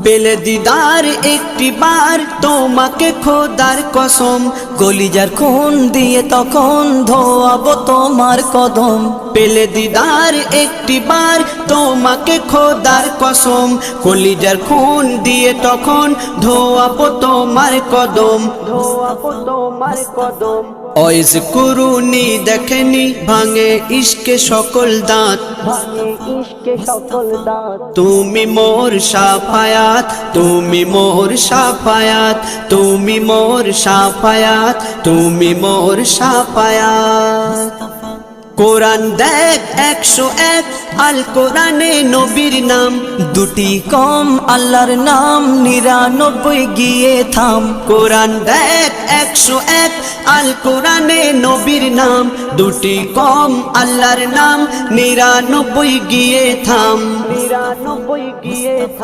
পেলে দিদার একটি বার তোমাকে খোদার কসম, কলিজার খুন দিয়ে তখন ধোয়াবো তোমার কদম। পেলে দিদার একটি বার তোমাকে খোদার কসম, কলিজার খুন দিয়ে তখন ধোয়াবো তোমার কদম, ধোয়াবো তোমার কদম। ওয়াইজ কুরুনি দেখেনি ভাঙে ইশকে সকল দাঁত, ভাঙে ইশকে সকল দাঁত। তুমি মোর শাফায়াত, তুমি মোর শাফায়াত, তুমি মোর শাফায়াত, তুমি মোর শাফায়াত। কোরআন দেখ 101 আল কোরআনে নবীর নাম, দুটি কম আল্লাহর নাম 99 গিয়ে থাম। কোরআন দেখ 101 আল কোরআনে নবীর নাম, দুটি কম আল্লাহর নাম 99 গিয়ে থাম, 99 গিয়ে থাম।